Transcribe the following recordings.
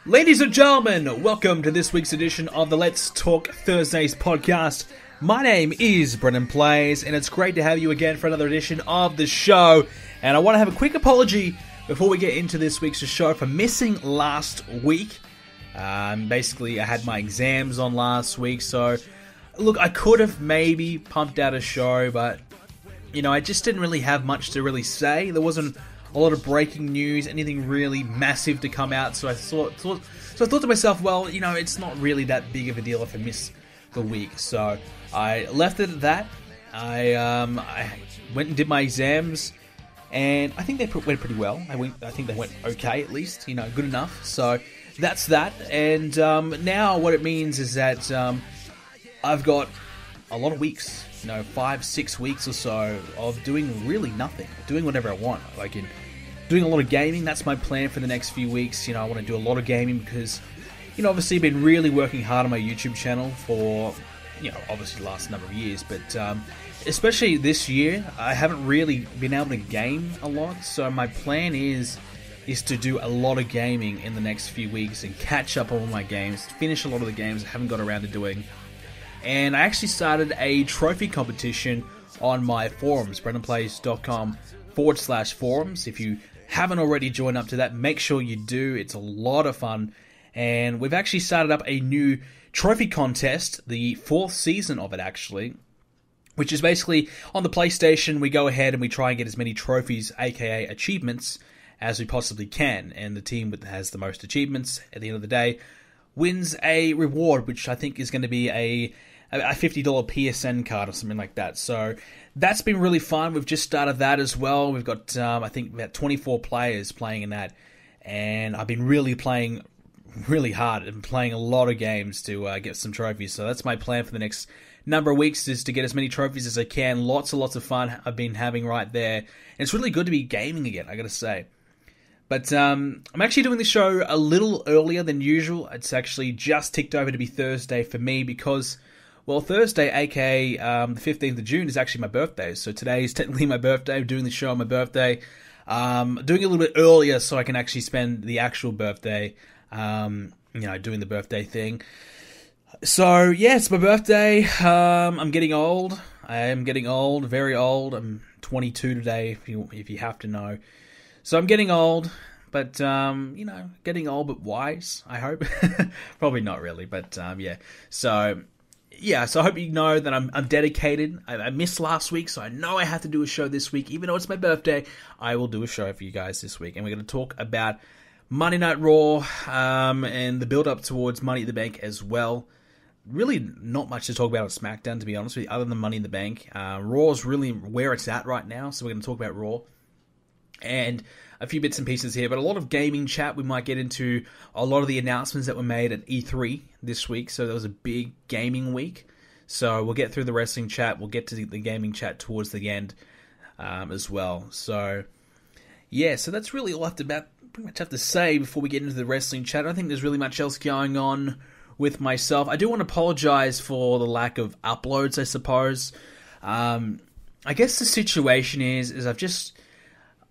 Ladies and gentlemen, welcome to this week's edition of the Let's Talk Thursdays podcast. My name is BrendenPlayz, and it's great to have you again for another edition of the show. And I want to have a quick apology before we get into this week's show for missing last week. Basically, I had my exams on last week, so look, I could have maybe pumped out a show, but I just didn't really have much to really say. There wasn't a lot of breaking news, anything really massive to come out, so I thought to myself, well, it's not really that big of a deal if I miss the week. So I left it at that. I went and did my exams, and I think they went pretty well. I think they went okay, at least, good enough. So that's that. And now what it means is that I've got a lot of weeks, 5-6 weeks or so of doing really nothing, doing whatever I want. Like doing a lot of gaming. That's my plan for the next few weeks. I want to do a lot of gaming because, obviously I've been really working hard on my YouTube channel for, obviously the last number of years, but especially this year, I haven't really been able to game a lot. So my plan is to do a lot of gaming in the next few weeks and catch up on all my games, finish a lot of the games I haven't got around to doing. And I actually started a trophy competition on my forums, BrendenPlayz.com/forums. If you haven't already joined up to that, make sure you do. It's a lot of fun. And we've actually started up a new trophy contest, the 4th season of it actually, which is basically on the PlayStation, we go ahead and we try and get as many trophies, aka achievements, as we possibly can. And the team that has the most achievements at the end of the day wins a reward, which I think is going to be a $50 PSN card or something like that. So that's been really fun. We've just started that as well. We've got, I think, about 24 players playing in that. And I've been really playing really hard and playing a lot of games to get some trophies. So that's my plan for the next number of weeks, is to get as many trophies as I can. Lots and lots of fun I've been having right there. And it's really good to be gaming again, I got to say. But I'm actually doing the show a little earlier than usual. It's actually just ticked over to be Thursday for me because, well, Thursday, aka the 15th of June, is actually my birthday. So today is technically my birthday. I'm doing the show on my birthday. Doing it a little bit earlier so I can actually spend the actual birthday, doing the birthday thing. So, yeah, it's my birthday. I'm getting old. I am getting old, very old. I'm 22 today, if you have to know. So I'm getting old, but, getting old but wise, I hope. Probably not really, but, yeah. So I hope you know that I'm dedicated. I missed last week, so I know I have to do a show this week. Even though it's my birthday, I will do a show for you guys this week. And we're going to talk about Monday Night Raw and the build-up towards Money in the Bank as well. Really not much to talk about on SmackDown, to be honest with you, other than Money in the Bank. Raw is really where it's at right now, so we're going to talk about Raw. And a few bits and pieces here, but a lot of gaming chat. We might get into a lot of the announcements that were made at E3 this week. So there was a big gaming week. So we'll get through the wrestling chat. We'll get to the gaming chat towards the end as well. So, yeah, so that's really all I pretty much have to say before we get into the wrestling chat. I don't think there's really much else going on with myself. I do want to apologize for the lack of uploads, I suppose. I guess the situation is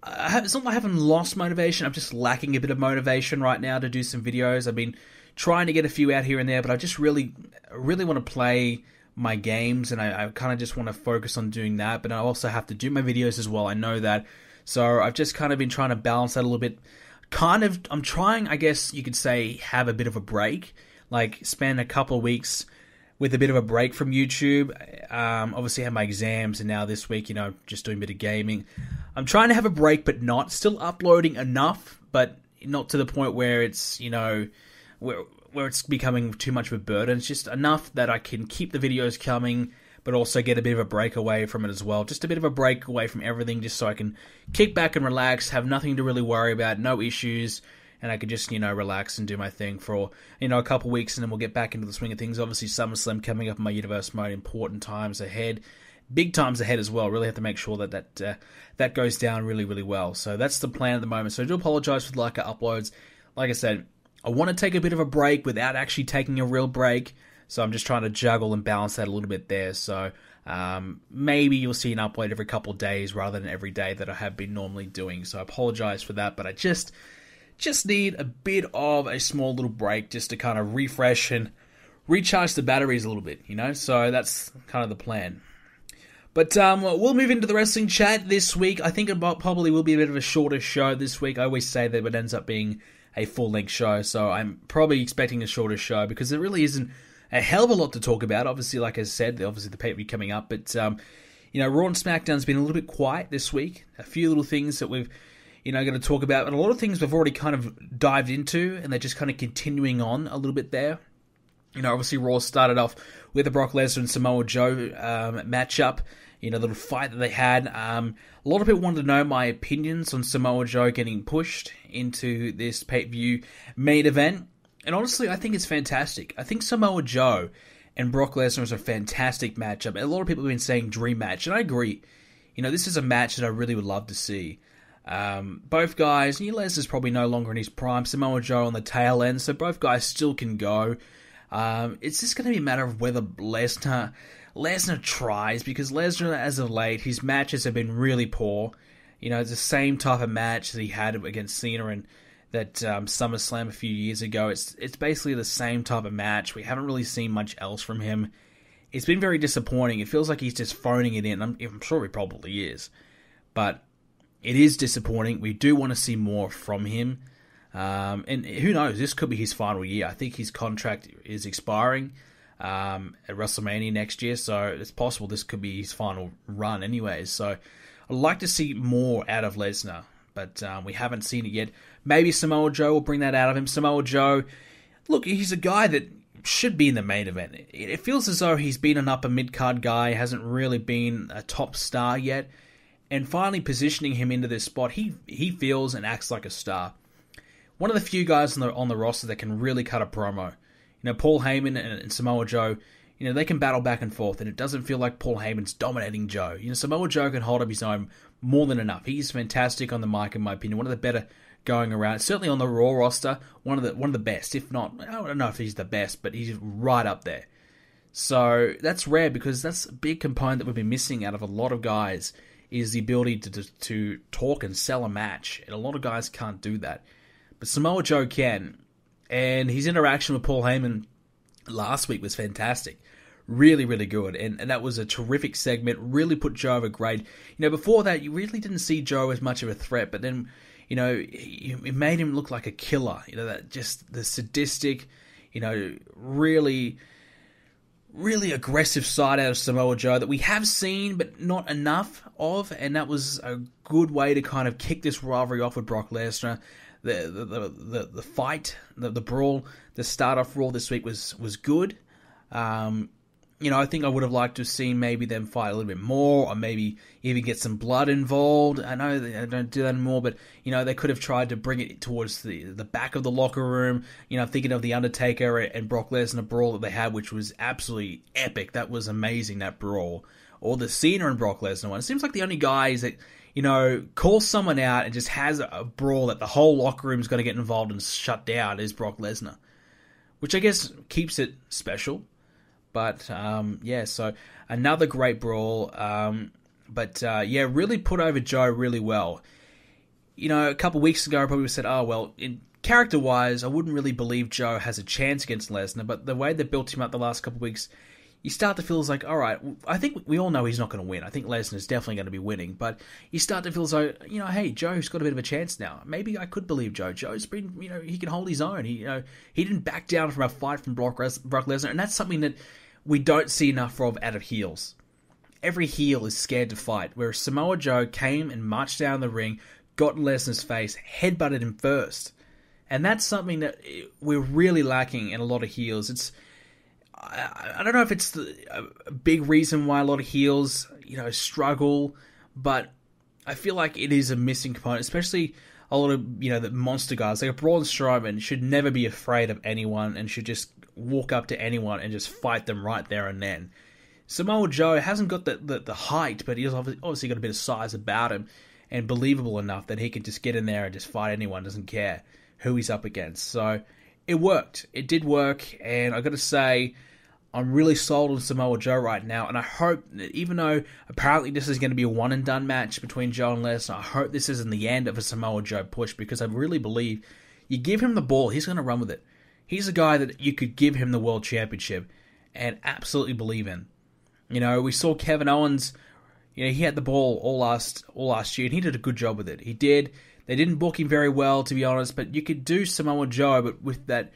it's not like I haven't lost motivation. I'm just lacking a bit of motivation right now to do some videos. I've been trying to get a few out here and there, but I just really want to play my games, and I kind of just want to focus on doing that. But I also have to do my videos as well. I know that. So I've just kind of been trying to balance that a little bit. I'm trying, I guess you could say, have a bit of a break. Like, spend a couple of weeks with a bit of a break from YouTube. Obviously I had my exams, and now this week, just doing a bit of gaming. I'm trying to have a break, but not. Still uploading enough, but not to the point where it's, where it's becoming too much of a burden. It's just enough that I can keep the videos coming, but also get a bit of a break away from it as well. Just a bit of a break away from everything, just so I can kick back and relax, have nothing to really worry about, no issues, and I could just, relax and do my thing for, a couple weeks, and then we'll get back into the swing of things. Obviously, SummerSlam coming up in my universe mode, important times ahead. Big times ahead as well. Really have to make sure that goes down really, really well. So that's the plan at the moment. So I do apologize for the lack of uploads. Like I said, I want to take a bit of a break without actually taking a real break. So I'm just trying to juggle and balance that a little bit there. So maybe you'll see an upload every couple of days rather than every day that I have been normally doing. So I apologize for that, but I just just need a bit of a small little break just to kind of refresh and recharge the batteries a little bit, so that's kind of the plan. But we'll move into the wrestling chat this week. I think it probably will be a bit of a shorter show this week. I always say that it ends up being a full-length show, so I'm probably expecting a shorter show because there really isn't a hell of a lot to talk about. Obviously, like I said, obviously the pay-per-view coming up, but Raw and SmackDown's been a little bit quiet this week. A few little things that we've going to talk about, and a lot of things we've already kind of dived into, and they're just kind of continuing on a little bit there. Obviously Raw started off with the Brock Lesnar and Samoa Joe matchup, the little fight that they had. A lot of people wanted to know my opinions on Samoa Joe getting pushed into this pay-per-view main event, and honestly, I think it's fantastic. I think Samoa Joe and Brock Lesnar is a fantastic matchup. A lot of people have been saying dream match, and I agree. This is a match that I really would love to see. Both guys, Lesnar's probably no longer in his prime, Samoa Joe on the tail end, so both guys still can go. It's just going to be a matter of whether Lesnar tries, because Lesnar, as of late, his matches have been really poor. It's the same type of match that he had against Cena in that SummerSlam a few years ago. It's basically the same type of match. We haven't really seen much else from him. It's been very disappointing. It feels like he's just phoning it in. I'm sure he probably is, but it is disappointing. We do want to see more from him. And who knows, this could be his final year. I think his contract is expiring at WrestleMania next year, so it's possible this could be his final run anyways. So I'd like to see more out of Lesnar, but we haven't seen it yet. Maybe Samoa Joe will bring that out of him. Samoa Joe, look, he's a guy that should be in the main event. It feels as though he's been an upper mid-card guy, hasn't really been a top star yet, and finally positioning him into this spot, he feels and acts like a star. One of the few guys on the roster that can really cut a promo. Paul Heyman and Samoa Joe, they can battle back and forth, and it doesn't feel like Paul Heyman's dominating Joe. Samoa Joe can hold up his own more than enough. He's fantastic on the mic, in my opinion. One of the better going around. Certainly on the Raw roster, one of the best. If not, I don't know if he's the best, but he's right up there. So that's rare, because that's a big component that we've been missing out of a lot of guys, is the ability to talk and sell a match. And a lot of guys can't do that. But Samoa Joe can, and his interaction with Paul Heyman last week was fantastic. Really, really good, and that was a terrific segment, really put Joe over grade. Before that, you really didn't see Joe as much of a threat, but then, it made him look like a killer. That just the sadistic, really, really aggressive side out of Samoa Joe that we have seen, but not enough of, and that was a good way to kind of kick this rivalry off with Brock Lesnar. The fight, the brawl, the start off Raw this week was good. I think I would have liked to have seen maybe them fight a little bit more, or maybe even get some blood involved. I know they don't do that anymore, but they could have tried to bring it towards the back of the locker room. Thinking of the Undertaker and Brock Lesnar brawl that they had, which was absolutely epic. That was amazing, that brawl. Or the Cena and Brock Lesnar one. It seems like the only guys that calls someone out and just has a brawl that the whole locker room is going to get involved and shut down is Brock Lesnar, which I guess keeps it special. But so another great brawl. Really put over Joe really well. A couple weeks ago I probably said, in character-wise, I wouldn't really believe Joe has a chance against Lesnar, but the way they built him up the last couple of weeks, you start to feel like, all right, I think we all know he's not going to win. I think Lesnar's definitely going to be winning. But you start to feel as though, hey, Joe's got a bit of a chance now. Maybe I could believe Joe. Joe's been, he can hold his own. He didn't back down from a fight from Brock Lesnar. And that's something that we don't see enough of out of heels. Every heel is scared to fight. Whereas Samoa Joe came and marched down the ring, got in Lesnar's face, headbutted him first. And that's something that we're really lacking in a lot of heels. I don't know if it's a big reason why a lot of heels, struggle, but I feel like it is a missing component, especially a lot of, the monster guys. Like a Braun Strowman should never be afraid of anyone and should just walk up to anyone and just fight them right there and then. Samoa Joe hasn't got the height, but he's obviously got a bit of size about him and believable enough that he can just get in there and just fight anyone, doesn't care who he's up against. So it worked. It did work, and I've got to say, I'm really sold on Samoa Joe right now, and I hope that even though apparently this is going to be a one-and-done match between Joe and Lesnar, I hope this isn't the end of a Samoa Joe push, because I really believe You give him the ball, he's going to run with it. He's a guy that you could give him the World Championship and absolutely believe in. You know, we saw Kevin Owens, you know, he had the ball all last year, and he did a good job with it. He did. They didn't book him very well, to be honest, but you could do Samoa Joe, but with the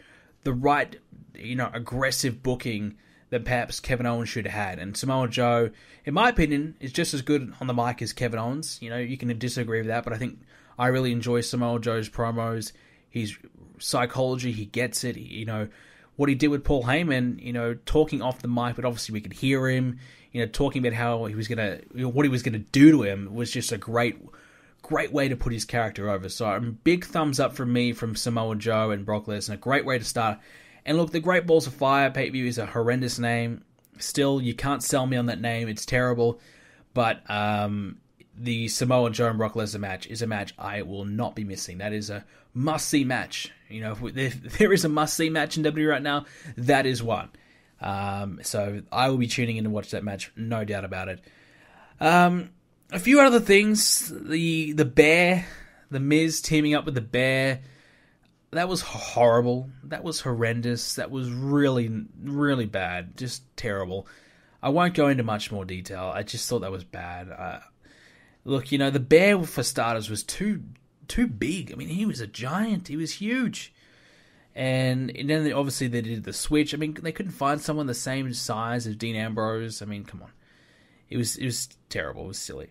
right, you know, aggressive booking that perhaps Kevin Owens should have had. And Samoa Joe, in my opinion, is just as good on the mic as Kevin Owens. You know, you can disagree with that, but I think I really enjoy Samoa Joe's promos. His psychology, he gets it. You know, what he did with Paul Heyman, you know, talking off the mic, but obviously we could hear him, you know, talking about how he was gonna, you know, what he was gonna do to him was just a great way to put his character over. So big thumbs up from me from Samoa Joe and Brock Lesnar. Great way to start. And look, the Great Balls of Fire pay-per-view is a horrendous name. Still, you can't sell me on that name. It's terrible. But the Samoa Joe and Brock Lesnar match is a match I will not be missing. That is a must-see match. You know, if there is a must-see match in WWE right now, that is one. So I will be tuning in to watch that match, no doubt about it. A few other things. The Bear, the Miz teaming up with the Bear, that was horrible. That was horrendous. That was really, really bad. Just terrible. I won't go into much more detail. I just thought that was bad. Look, you know, the Bear, for starters, was too big. I mean, he was a giant. He was huge. And then obviously they did the switch. I mean, they couldn't find someone the same size as Dean Ambrose. I mean, come on. It was terrible. It was silly.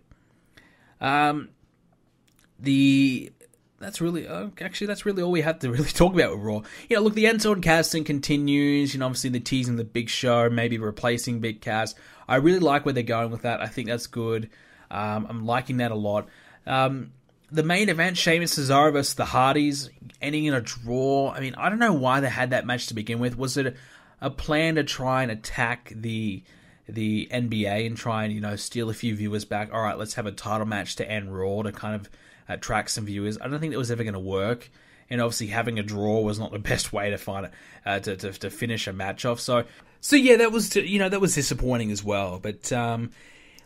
That's really all we had to really talk about with Raw. You know, look, the end-to-end casting continues. You know, obviously they're teasing the Big Show, maybe replacing Big Cass. I really like where they're going with that. I think that's good. I'm liking that a lot. The main event, Sheamus Cesaro versus the Hardys, ending in a draw. I mean, I don't know why they had that match to begin with. Was it a plan to try and attack the NBA and try and, you know, steal a few viewers back? All right, let's have a title match to end Raw to kind of attract some viewers. I don't think that was ever going to work, and obviously having a draw was not the best way to find it to finish a match off. So yeah, that was disappointing as well. But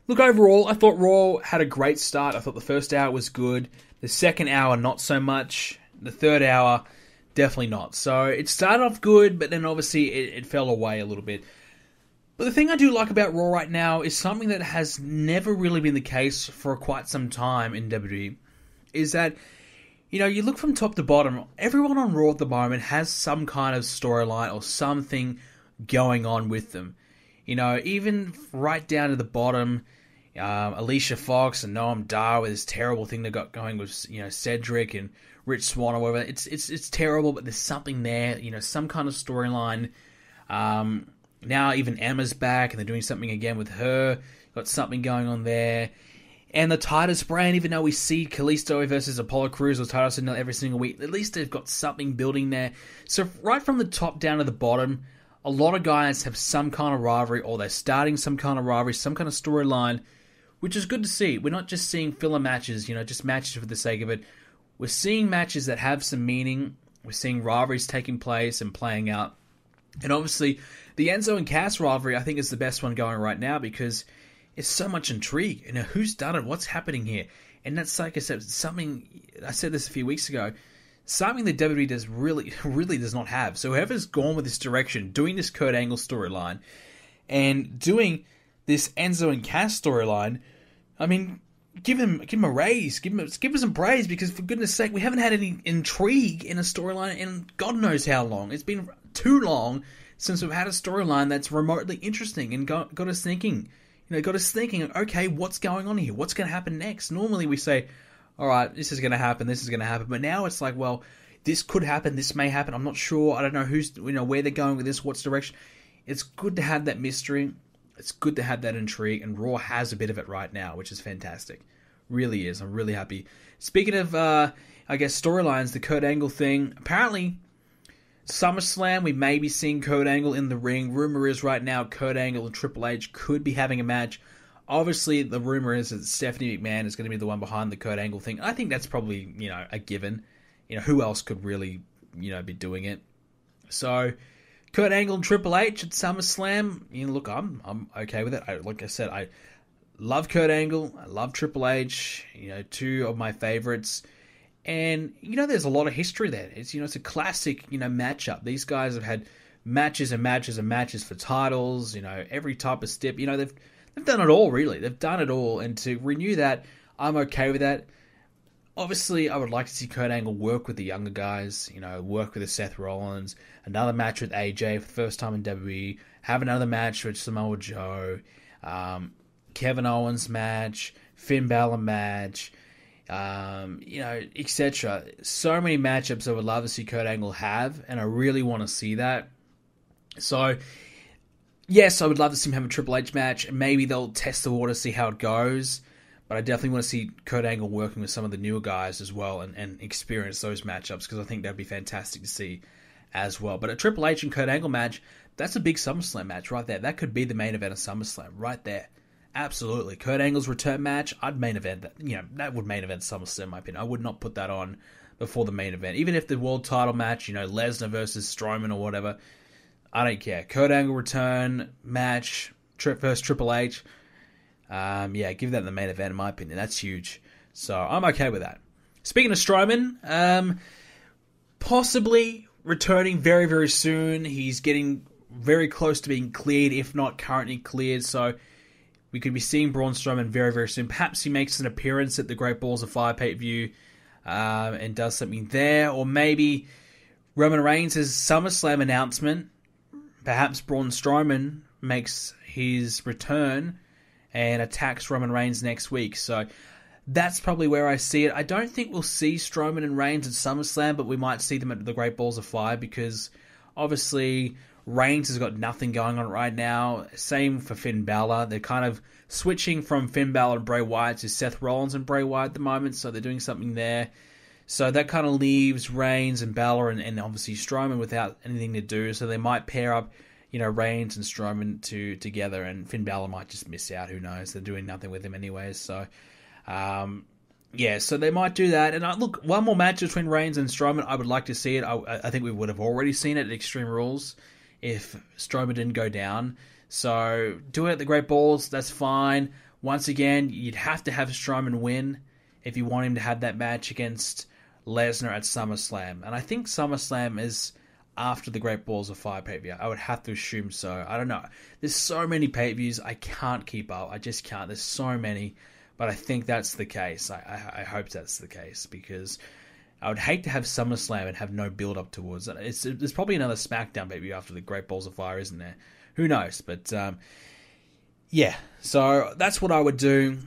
look, overall, I thought Raw had a great start. I thought the first hour was good. The second hour, not so much. The third hour, definitely not. So it started off good, but then obviously it fell away a little bit. But the thing I do like about Raw right now is something that has never really been the case for quite some time in WWE, is that, you know, you look from top to bottom, everyone on Raw at the moment has some kind of storyline or something going on with them. You know, even right down to the bottom, Alicia Fox and Noam Dar with this terrible thing they got going with, you know, Cedric and Rich Swann or whatever. It's terrible, but there's something there, you know, some kind of storyline. Now even Emma's back and they're doing something again with her. Got something going on there. And the Titus brand, even though we see Kalisto versus Apollo Crews or Titus every single week, at least they've got something building there. So right from the top down to the bottom, a lot of guys have some kind of rivalry, or they're starting some kind of rivalry, some kind of storyline, which is good to see. We're not just seeing filler matches, you know, just matches for the sake of it. We're seeing matches that have some meaning. We're seeing rivalries taking place and playing out. And obviously, the Enzo and Cass rivalry, I think, is the best one going right now because it's so much intrigue. You know, who's done it? What's happening here? And that's, like I said, something, I said this a few weeks ago, something that WWE does really does not have. So whoever's gone with this direction, doing this Kurt Angle storyline, and doing this Enzo and Cass storyline, I mean, give him a raise, give him some praise, because for goodness sake, we haven't had any intrigue in a storyline in God knows how long. It's been too long since we've had a storyline that's remotely interesting and got us thinking. You know, got us thinking, okay, what's going on here? What's going to happen next? Normally we say, all right, this is going to happen, this is going to happen. But now it's like, well, this could happen, this may happen. I'm not sure. I don't know where they're going with this, what's direction. It's good to have that mystery. It's good to have that intrigue, and Raw has a bit of it right now, which is fantastic. Really is. I'm really happy. Speaking of, I guess, storylines, the Kurt Angle thing, apparently SummerSlam, we may be seeing Kurt Angle in the ring. Rumor is right now Kurt Angle and Triple H could be having a match. Obviously, the rumor is that Stephanie McMahon is going to be the one behind the Kurt Angle thing. I think that's probably, you know, a given. You know, who else could really, you know, be doing it? So, Kurt Angle and Triple H at SummerSlam, you know, look, I'm okay with it. Like I said, I love Kurt Angle. I love Triple H. You know, two of my favorites. And, there's a lot of history there. It's a classic, matchup. These guys have had matches and matches and matches for titles, every type of step. They've done it all, really. They've done it all. And to renew that, I'm okay with that. Obviously, I would like to see Kurt Angle work with the younger guys, work with the Seth Rollins, another match with AJ for the first time in WWE, have another match with Samoa Joe, Kevin Owens match, Finn Balor match, etc. So many matchups I would love to see Kurt Angle have, and I really want to see that. So, yes, I would love to see him have a Triple H match, and maybe they'll test the water, see how it goes. But I definitely want to see Kurt Angle working with some of the newer guys as well and experience those matchups, because I think that'd be fantastic to see as well. But a Triple H and Kurt Angle match, that's a big SummerSlam match right there. That could be the main event of SummerSlam right there. Absolutely. Kurt Angle's return match, I'd main event that. That would main event SummerSlam, in my opinion. I would not put that on before the main event. Even if the world title match, Lesnar versus Strowman or whatever, I don't care. Kurt Angle return match, versus Triple H, give that the main event, in my opinion. That's huge. So I'm okay with that. Speaking of Strowman, possibly returning very, very soon. He's getting very close to being cleared, if not currently cleared. So we could be seeing Braun Strowman very, very soon. Perhaps he makes an appearance at the Great Balls of Fire pay-per-view and does something there. Or maybe Roman Reigns' SummerSlam announcement. Perhaps Braun Strowman makes his return and attacks Roman Reigns next week. So that's probably where I see it. I don't think we'll see Strowman and Reigns at SummerSlam, but we might see them at the Great Balls of Fire, because obviously Reigns has got nothing going on right now. Same for Finn Balor. They're kind of switching from Finn Balor and Bray Wyatt to Seth Rollins and Bray Wyatt at the moment, so they're doing something there. So that kind of leaves Reigns and Balor and obviously Strowman without anything to do, so they might pair up Reigns and Strowman together, and Finn Balor might just miss out. Who knows? They're doing nothing with him anyways. So, so they might do that. And look, one more match between Reigns and Strowman, I would like to see it. I think we would have already seen it at Extreme Rules if Strowman didn't go down. So do it at the Great Balls. That's fine. Once again, you'd have to have Strowman win if you want him to have that match against Lesnar at SummerSlam. And I think SummerSlam is after the Great Balls of Fire pay-per-view. I would have to assume so. I don't know. There's so many pay-per-views. I can't keep up. I just can't. There's so many. But I think that's the case. I hope that's the case, because I would hate to have SummerSlam and have no build-up towards it. There's probably another SmackDown pay-per-view after the Great Balls of Fire, isn't there? Who knows? But, so that's what I would do.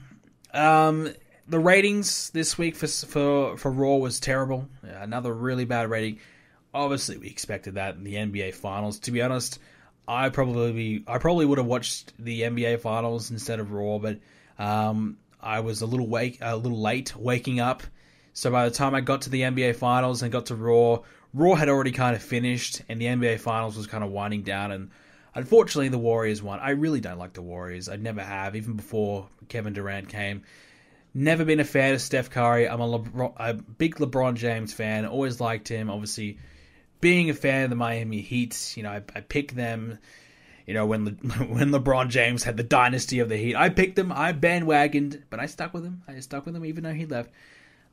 The ratings this week for Raw was terrible. Another really bad rating. Obviously, we expected that in the NBA Finals. To be honest, I probably would have watched the NBA Finals instead of Raw, but I was a little late waking up. So by the time I got to the NBA Finals and got to Raw had already kind of finished, and the NBA Finals was kind of winding down. And unfortunately, the Warriors won. I really don't like the Warriors. I never have, even before Kevin Durant came. Never been a fan of Steph Curry. I'm a big LeBron James fan. Always liked him. Obviously, being a fan of the Miami Heat, I picked them. When LeBron James had the dynasty of the Heat, I picked them. I bandwagoned, but I stuck with him. Even though he left.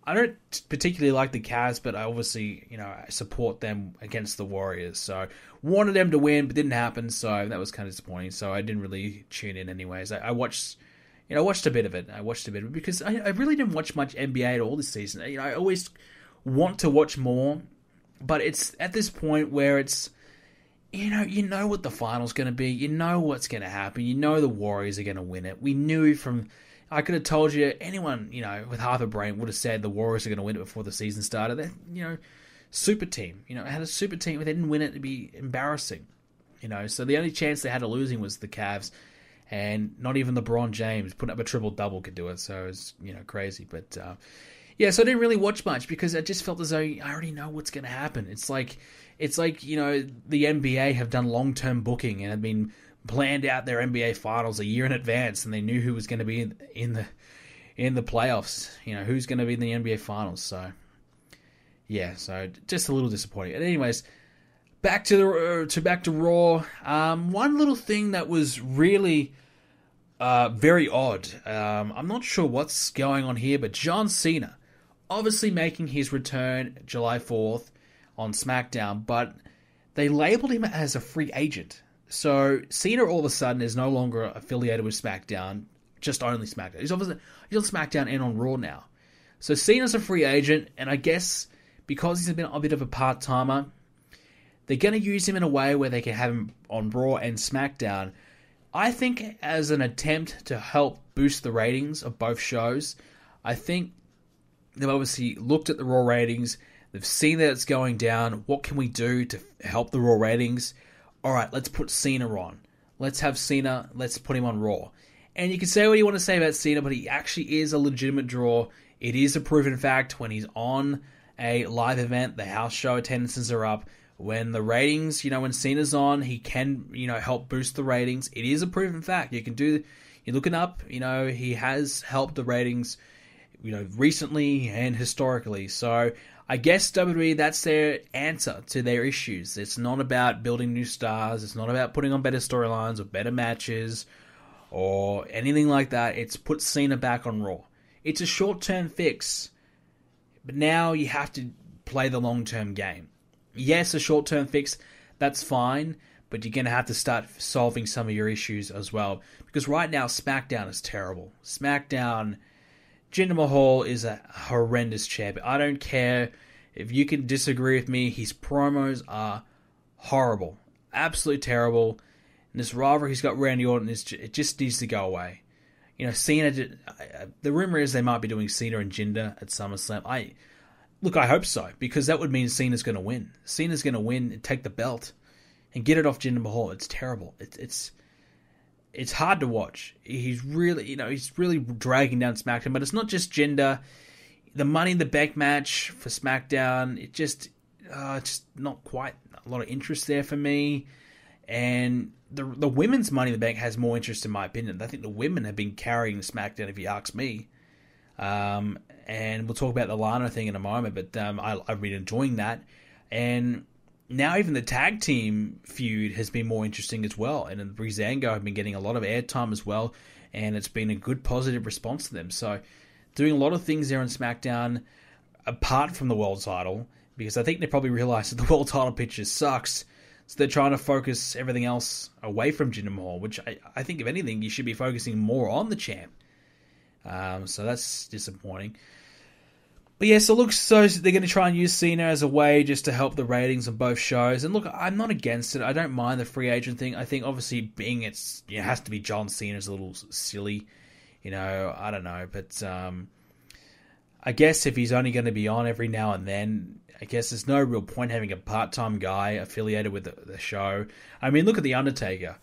I don't particularly like the Cavs, but I obviously, I support them against the Warriors. So wanted them to win, but didn't happen. So that was kind of disappointing. So I didn't really tune in anyways. I watched a bit of it. Because I really didn't watch much NBA at all this season. I always want to watch more, but it's at this point where it's, you know what the final's going to be. You know what's going to happen. You know the Warriors are going to win it. We knew I could have told you, anyone, with half a brain would have said the Warriors are going to win it before the season started. They're, super team. Had a super team. If they didn't win it, it'd be embarrassing. So the only chance they had of losing was the Cavs. And not even LeBron James putting up a triple-double could do it. So it was, crazy. But, so I didn't really watch much because I just felt as though I already know what's going to happen. It's like, the NBA have done long-term booking and have been planned out their NBA finals a year in advance, and they knew who was going to be in the playoffs. Who's going to be in the NBA finals. So, so just a little disappointing. And anyways, back to Raw. One little thing that was really very odd. I'm not sure what's going on here, but John Cena obviously making his return July 4th on SmackDown, but they labeled him as a free agent. So Cena all of a sudden is no longer affiliated with SmackDown, just only SmackDown. He's on SmackDown and on Raw now. So Cena's a free agent, and I guess because he's been a bit of a part-timer, they're going to use him in a way where they can have him on Raw and SmackDown. I think as an attempt to help boost the ratings of both shows, I think they've obviously looked at the Raw ratings. They've seen that it's going down. What can we do to help the Raw ratings? All right, let's put Cena on. Let's have Cena. Let's put him on Raw. And you can say what you want to say about Cena, but he actually is a legitimate draw. It is a proven fact when he's on a live event, the house show attendances are up. When the ratings, when Cena's on, he can, help boost the ratings. It is a proven fact. You're looking up, he has helped the ratings, recently and historically. So I guess WWE, that's their answer to their issues. It's not about building new stars. It's not about putting on better storylines or better matches or anything like that. It's put Cena back on Raw. It's a short-term fix, but now you have to play the long-term game. Yes, a short-term fix, that's fine, but you're going to have to start solving some of your issues as well. Because right now, SmackDown is terrible. SmackDown, Jinder Mahal is a horrendous champion. I don't care if you can disagree with me. His promos are horrible. Absolutely terrible. And this rivalry he's got Randy Orton, it just needs to go away. Cena, the rumor is they might be doing Cena and Jinder at SummerSlam. I hope so, because that would mean Cena's going to win. Cena's going to win and take the belt and get it off Jinder Mahal. It's terrible. It's hard to watch. He's really dragging down SmackDown, but it's not just Jinder. The Money in the Bank match for SmackDown, it's just not quite a lot of interest there for me. And the women's Money in the Bank has more interest in my opinion. I think the women have been carrying SmackDown, if you ask me. And we'll talk about the Lana thing in a moment, but I've been enjoying that. And now even the tag team feud has been more interesting as well. And Breezango have been getting a lot of airtime as well, and it's been a good positive response to them. So doing a lot of things there on SmackDown, apart from the world title, because I think they probably realized that the world title picture sucks. So they're trying to focus everything else away from Jinder Mahal, which I think, if anything, you should be focusing more on the champ. So that's disappointing. But yeah, so they're going to try and use Cena as a way just to help the ratings on both shows. And look, I'm not against it. I don't mind the free agent thing. I think obviously it has to be John Cena is a little silly. I don't know. But I guess if he's only going to be on every now and then, I guess there's no real point having a part-time guy affiliated with the show. I mean, look at The Undertaker.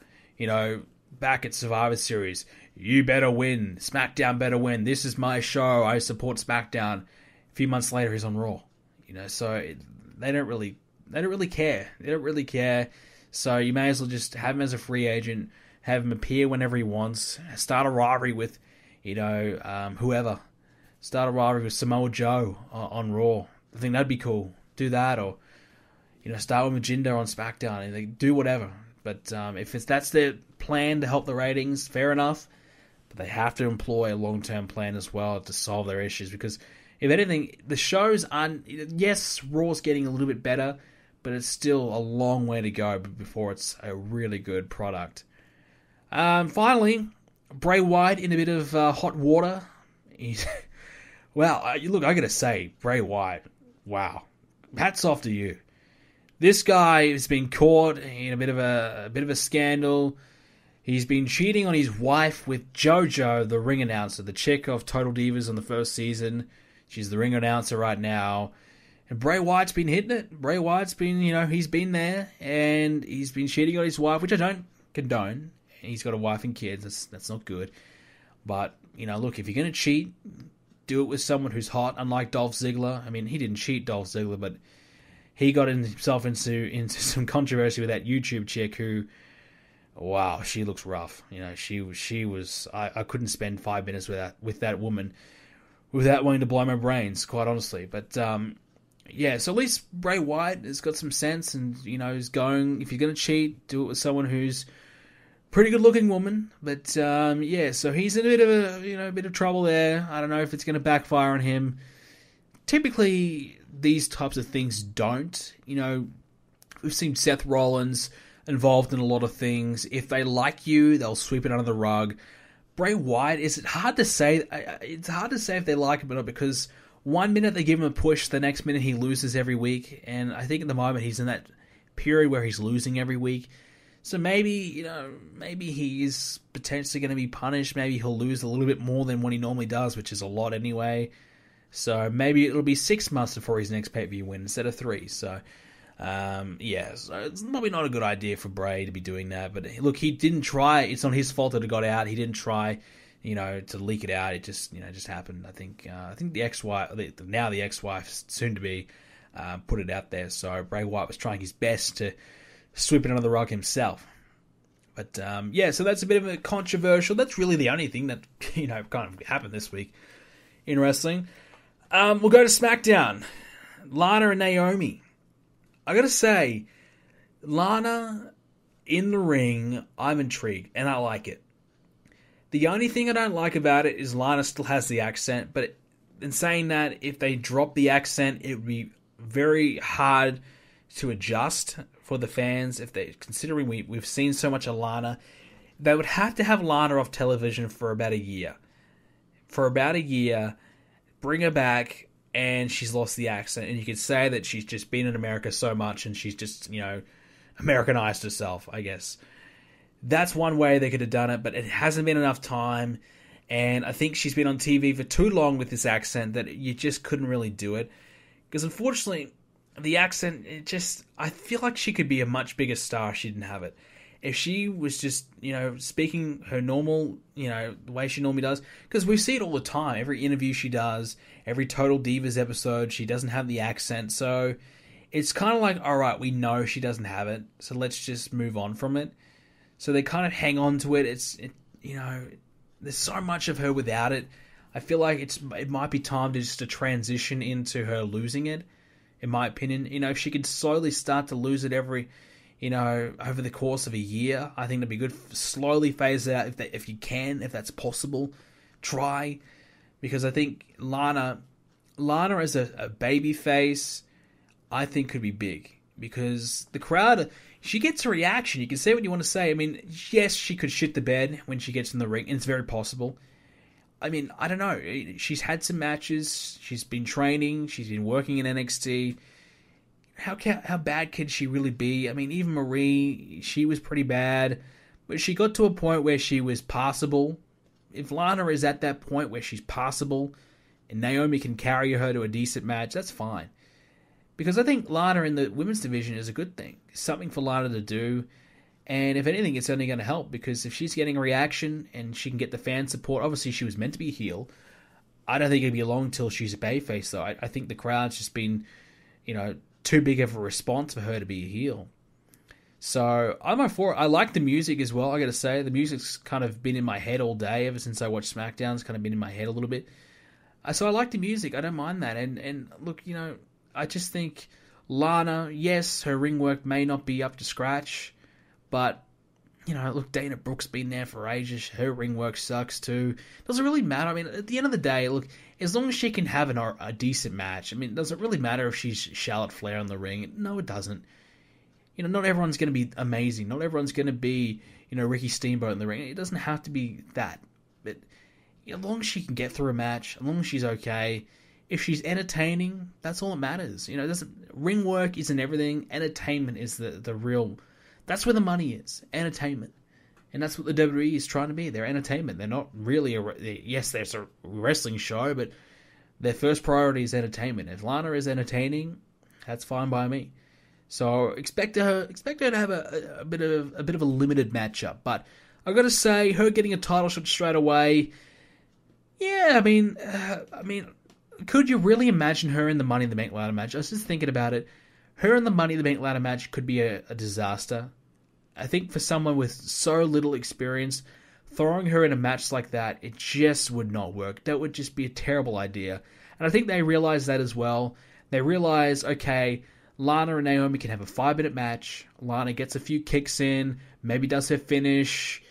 Back at Survivor Series, you better win. SmackDown better win. This is my show. I support SmackDown. A few months later, he's on Raw. So they don't really care. They don't really care. So you may as well just have him as a free agent, have him appear whenever he wants, start a rivalry with, whoever. Start a rivalry with Samoa Joe on Raw. I think that'd be cool. Do that, or start with Jinder on SmackDown, and they do whatever. But if that's their plan to help the ratings, fair enough. But they have to employ a long-term plan as well to solve their issues. Because if anything, the shows aren't... Yes, Raw's getting a little bit better, but it's still a long way to go before it's a really good product. Finally, Bray Wyatt in a bit of hot water. Well, look, I got to say, Bray Wyatt, wow. Hats off to you. This guy has been caught in a bit of a scandal. He's been cheating on his wife with JoJo, the ring announcer, the chick of Total Divas on the first season. She's the ring announcer right now. And Bray Wyatt's been hitting it. Bray Wyatt's been, he's been there, and he's been cheating on his wife, which I don't condone. He's got a wife and kids. That's not good. But, look, if you're going to cheat, do it with someone who's hot, unlike Dolph Ziggler. I mean, he didn't cheat, Dolph Ziggler, but he got himself into some controversy with that YouTube chick who, wow, she looks rough. She was. I couldn't spend 5 minutes with that woman without wanting to blow my brains, quite honestly. But yeah, so at least Bray Wyatt has got some sense, and is going. If you're going to cheat, do it with someone who's pretty good looking woman. But yeah, so he's in a bit of trouble there. I don't know if it's going to backfire on him. typically these types of things don't. We've seen Seth Rollins involved in a lot of things. If they like you, they'll sweep it under the rug. Bray Wyatt, it's hard to say if they like him or not, because one minute they give him a push, the next minute he loses every week, and I think at the moment he's in that period where he's losing every week. So maybe he is potentially going to be punished. Maybe he'll lose a little bit more than what he normally does, which is a lot anyway. So maybe it'll be 6 months before his next pay-per-view win instead of 3. So so it's probably not a good idea for Bray to be doing that. But look, he didn't try. It's not his fault that it got out. He didn't try, to leak it out. It just happened. I think the ex-wife, now the ex-wife, soon to be, put it out there. So Bray Wyatt was trying his best to sweep it under the rug himself. But so that's a bit of a controversial. That's really the only thing that kind of happened this week in wrestling. We'll go to SmackDown. Lana and Naomi. I gotta say, Lana in the ring, I'm intrigued, and I like it. The only thing I don't like about it is Lana still has the accent, but in saying that, if they drop the accent, it would be very hard to adjust for the fans. Considering we've seen so much of Lana, they would have to have Lana off television for about a year. Bring her back, and she's lost the accent, and you could say that she's just been in America so much and she's just, Americanized herself, I guess. That's one way they could have done it, but it hasn't been enough time, and I think she's been on TV for too long with this accent that you just couldn't really do it. Because unfortunately, the accent, I feel like she could be a much bigger star if she didn't have it. If she was just, speaking her normal, the way she normally does, because we see it all the time. Every interview she does, every Total Divas episode, she doesn't have the accent. So it's kind of like, all right, we know she doesn't have it, so let's just move on from it. So they kind of hang on to it. There's so much of her without it. I feel like it might be time to transition into her losing it, in my opinion. If she could slowly start to lose it every, over the course of a year, I think that'd be good. Slowly phase it out if that's possible. Try, because I think Lana as a baby face, I think could be big, because the crowd, she gets a reaction. You can say what you want to say. I mean, yes, she could shit the bed when she gets in the ring, and it's very possible. I mean, I don't know. She's had some matches. She's been training. She's been working in NXT. How bad can she really be? I mean, even Marie, she was pretty bad, but she got to a point where she was passable. If Lana is at that point where she's passable, and Naomi can carry her to a decent match, that's fine. Because I think Lana in the women's division is a good thing. It's something for Lana to do, and if anything, it's only going to help, because if she's getting a reaction and she can get the fan support, obviously she was meant to be a heel. I don't think it'd be long till she's a babyface, though. I think the crowd's just been, too big of a response for her to be a heel. So I'm all for it. I like the music as well, I gotta say. The music's kind of been in my head all day ever since I watched SmackDown. It's kind of been in my head a little bit. So I like the music. I don't mind that. And look, I just think Lana, yes, her ring work may not be up to scratch, but, look, Dana Brooke's been there for ages. Her ring work sucks too. Doesn't really matter. I mean, at the end of the day, look, as long as she can have a decent match, I mean, does it really matter if she's Charlotte Flair in the ring? No, it doesn't. Not everyone's going to be amazing. Not everyone's going to be, Ricky Steamboat in the ring. It doesn't have to be that. But as long as she can get through a match, as long as she's okay, if she's entertaining, that's all that matters. Ring work isn't everything. Entertainment is the real. That's where the money is. Entertainment. And that's what the WWE is trying to be. They're entertainment. They're not really yes, there's a wrestling show, but their first priority is entertainment. If Lana is entertaining, that's fine by me. So expect her to have a bit of a limited matchup. But I got to say, her getting a title shot straight away. Yeah, I mean, could you really imagine her in the Money in the Bank ladder match? I was just thinking about it. Her in the Money in the Bank ladder match could be a disaster. I think for someone with so little experience, throwing her in a match like that, it just would not work. That would just be a terrible idea. And I think they realize that as well. They realize, okay, Lana and Naomi can have a 5-minute match. Lana gets a few kicks in, maybe does her finish,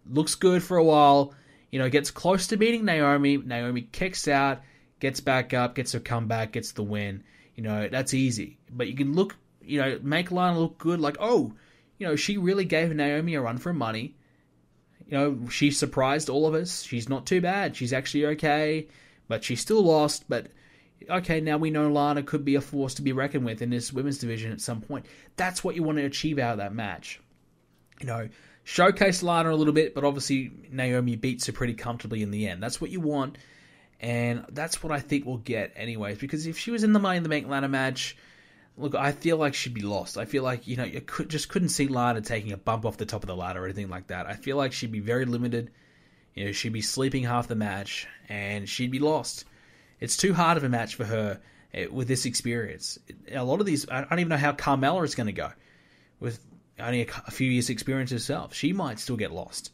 looks good for a while, gets close to beating Naomi. Naomi kicks out, gets back up, gets her comeback, gets the win. That's easy. But you can look, make Lana look good, like, she really gave Naomi a run for money. She surprised all of us. She's not too bad. She's actually okay, but she still lost. But okay, now we know Lana could be a force to be reckoned with in this women's division at some point. That's what you want to achieve out of that match. Showcase Lana a little bit, but obviously Naomi beats her pretty comfortably in the end. That's what you want, and that's what I think we'll get anyways, because if she was in the Money in the Bank ladder match, look, I feel like she'd be lost. I feel like, you couldn't see Lana taking a bump off the top of the ladder or anything like that. I feel like she'd be very limited. She'd be sleeping half the match, and she'd be lost. It's too hard of a match for her with this experience. A lot of these, I don't even know how Carmella is going to go with only a few years' experience herself. She might still get lost.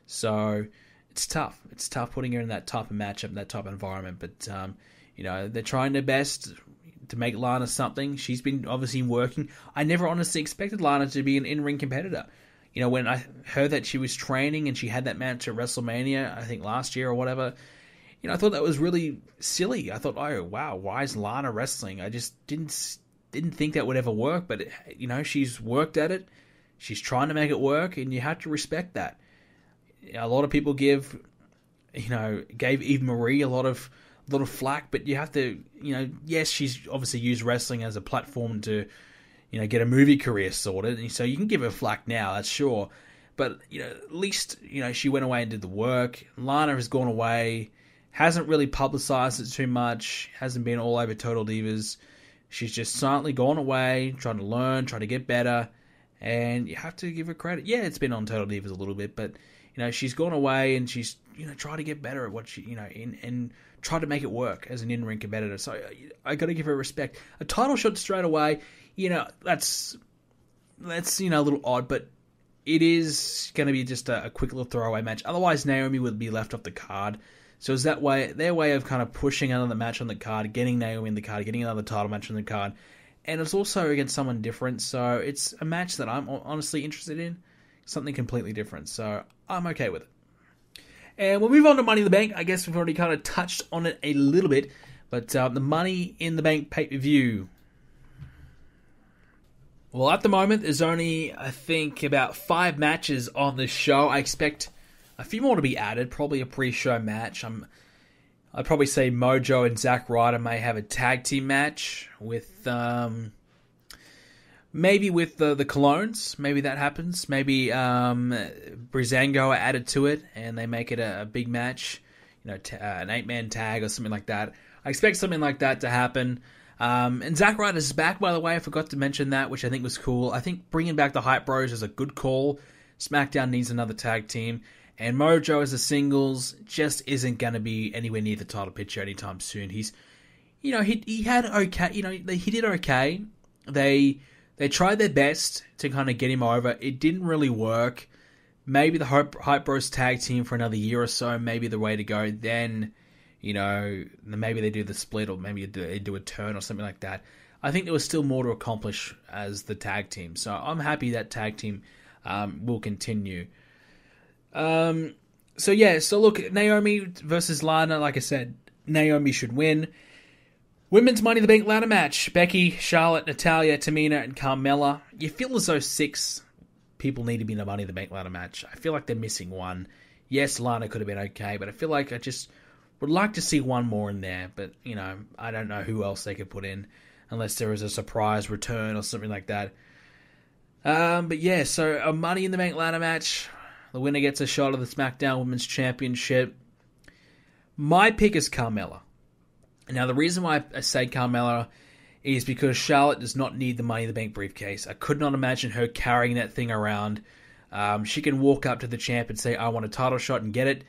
So it's tough. It's tough putting her in that type of matchup, that type of environment. But, they're trying their best to make Lana something. She's been obviously working. I never honestly expected Lana to be an in-ring competitor. When I heard that she was training and she had that match at WrestleMania, I think last year or whatever, I thought that was really silly. I thought, oh, wow, why is Lana wrestling? I just didn't think that would ever work. But, she's worked at it. She's trying to make it work, and you have to respect that. A lot of people gave Eve Marie a lot of flack, but you have to, yes, she's obviously used wrestling as a platform to, get a movie career sorted, and so you can give her flack now, that's sure. But, at least, she went away and did the work. Lana has gone away, hasn't really publicized it too much, hasn't been all over Total Divas. She's just silently gone away, trying to learn, trying to get better, and you have to give her credit. Yeah, it's been on Total Divas a little bit, but, she's gone away and she's, tried to get better at what she, and try to make it work as an in-ring competitor. So I got to give her respect. A title shot straight away, that's a little odd, but it is going to be just a quick little throwaway match. Otherwise, Naomi would be left off the card. So is that their way of kind of pushing another match on the card, getting Naomi in the card, getting another title match on the card, and it's also against someone different. So it's a match that I'm honestly interested in, something completely different. So I'm okay with it. And we'll move on to Money in the Bank. I guess we've already kind of touched on it a little bit. But the Money in the Bank pay-per-view. Well, at the moment, there's only, I think, about 5 matches on the show. I expect a few more to be added. Probably a pre-show match. I'd probably say Mojo and Zack Ryder may have a tag team match with... maybe with the Colognes, maybe that happens. Maybe Breezango are added to it, and they make it a big match, an 8-man tag or something like that. I expect something like that to happen. And Zack Ryder is back, by the way. I forgot to mention that, which I think was cool. I think bringing back the Hype Bros is a good call. SmackDown needs another tag team, and Mojo as a singles just isn't going to be anywhere near the title picture anytime soon. He's, he had okay, he did okay. They tried their best to kind of get him over. It didn't really work. Maybe the Hype Bros tag team for another year or so, maybe the way to go. Then, maybe they do the split, or maybe they do a turn or something like that. I think there was still more to accomplish as the tag team. So I'm happy that tag team will continue. So look, Naomi versus Lana, like I said, Naomi should win. Women's Money in the Bank ladder match. Becky, Charlotte, Natalya, Tamina, and Carmella. You feel as though 6 people need to be in the Money in the Bank ladder match. I feel like they're missing one. Yes, Lana could have been okay, but I feel like I just would like to see one more in there. But, I don't know who else they could put in unless there is a surprise return or something like that. But yeah, so a Money in the Bank ladder match. The winner gets a shot at the SmackDown Women's Championship. My pick is Carmella. Now, the reason why I say Carmella is because Charlotte does not need the Money in the Bank briefcase. I could not imagine her carrying that thing around. She can walk up to the champ and say, I want a title shot, and get it.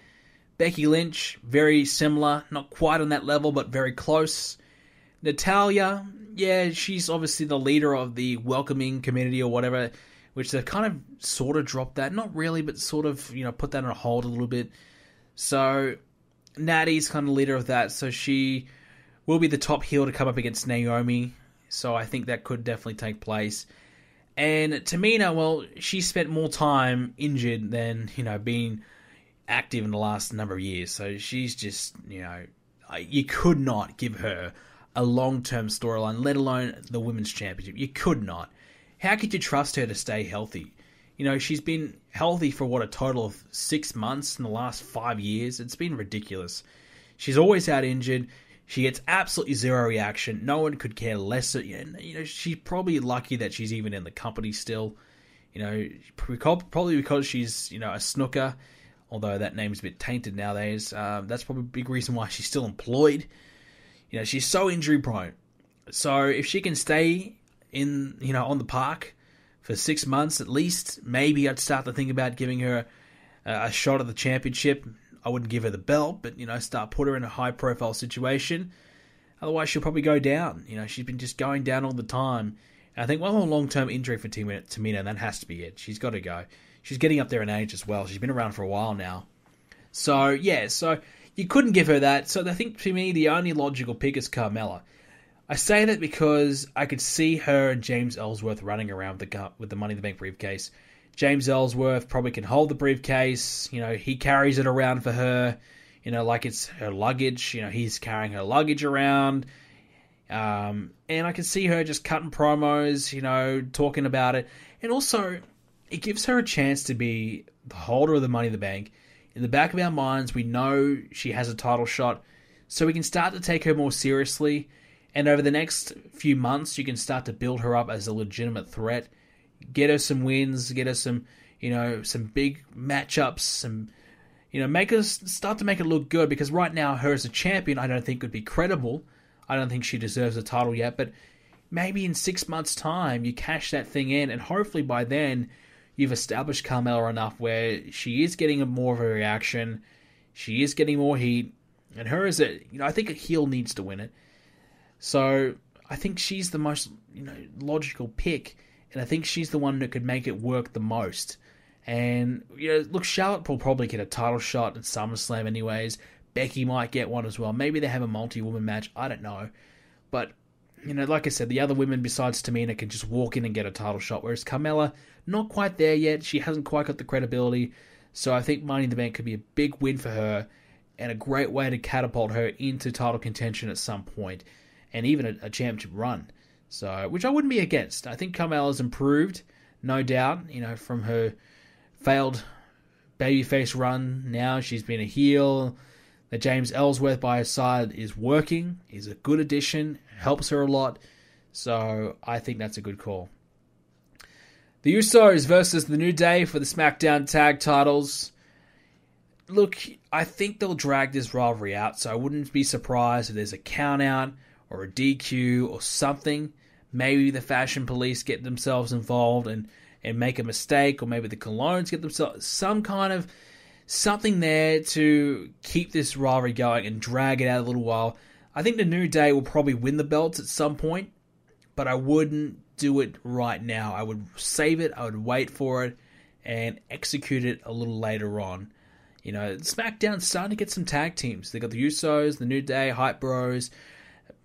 Becky Lynch, very similar. Not quite on that level, but very close. Natalya, yeah, she's obviously the leader of the welcoming community or whatever, which they've kind of sort of dropped that. Not really, but sort of, put that on hold a little bit. So, Natty's kind of leader of that, so she will be the top heel to come up against Naomi, so I think that could definitely take place. And Tamina, well, she spent more time injured than, being active in the last number of years, so she's just, you could not give her a long-term storyline, let alone the Women's Championship. You could not. How could you trust her to stay healthy? You know, she's been healthy for, a total of 6 months in the last 5 years. It's been ridiculous. She's always out injured. She gets absolutely zero reaction. No one could care less. You know, she's probably lucky that she's even in the company still. You know, probably because she's, a snooker, although that name's a bit tainted nowadays. That's probably a big reason why she's still employed. You know, she's so injury prone. So if she can stay on the park for 6 months at least, maybe I'd start to think about giving her a shot at the championship. I wouldn't give her the belt, but, put her in a high-profile situation. Otherwise, she'll probably go down. She's been just going down all the time. And I think one more long-term injury for Tamina, and that has to be it. She's got to go. She's getting up there in age as well. She's been around for a while now. So you couldn't give her that. So I think, for me, the only logical pick is Carmella. I say that because I could see her and James Ellsworth running around with the Money in the Bank briefcase. James Ellsworth probably can hold the briefcase. He carries it around for her, like it's her luggage. He's carrying her luggage around. And I can see her just cutting promos, talking about it. And also, it gives her a chance to be the holder of the Money in the Bank. In the back of our minds, we know she has a title shot, so we can start to take her more seriously. And over the next few months, you can start to build her up as a legitimate threat. Get her some wins, get her some, some big matchups, start to make it look good. Because right now, her as a champion, I don't think would be credible. I don't think she deserves a title yet. But maybe in 6 months' time, you cash that thing in, and hopefully by then, you've established Carmella enough where she is getting more of a reaction, she is getting more heat, and her as I think a heel needs to win it. So I think she's the most, logical pick. And I think she's the one that could make it work the most. And, look, Charlotte will probably get a title shot at SummerSlam anyways. Becky might get one as well. Maybe they have a multi-woman match. I don't know. But, like I said, the other women besides Tamina can just walk in and get a title shot. Whereas Carmella, not quite there yet. She hasn't quite got the credibility. So I think Money in the Bank could be a big win for her. And a great way to catapult her into title contention at some point. And even a championship run. So, which I wouldn't be against. I think Carmella's improved, no doubt, from her failed babyface run. Now she's been a heel. The James Ellsworth by her side is working, is a good addition, helps her a lot. So, I think that's a good call. The Usos versus The New Day for the SmackDown tag titles. Look, I think they'll drag this rivalry out, so I wouldn't be surprised if there's a count out or a DQ or something. Maybe the Fashion Police get themselves involved and make a mistake, or maybe the Colognes get themselves some kind of something there to keep this rivalry going and drag it out a little while. I think the New Day will probably win the belts at some point, but I wouldn't do it right now. I would save it, I would wait for it, and execute it a little later on. SmackDown's starting to get some tag teams. They got the Usos, the New Day, Hype Bros,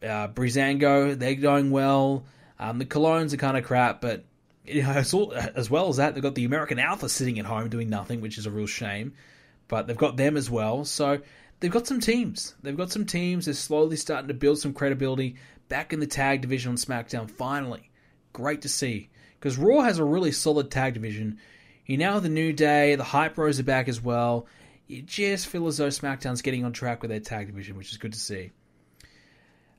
Breezango, they're going well. The Colognes are kind of crap, but as well as that, they've got the American Alpha sitting at home doing nothing, which is a real shame. But they've got them as well, so they've got some teams. They're slowly starting to build some credibility back in the tag division on SmackDown, finally. Great to see. Because Raw has a really solid tag division. You now have the New Day, the Hype Bros are back as well. You just feel as though SmackDown's getting on track with their tag division, which is good to see.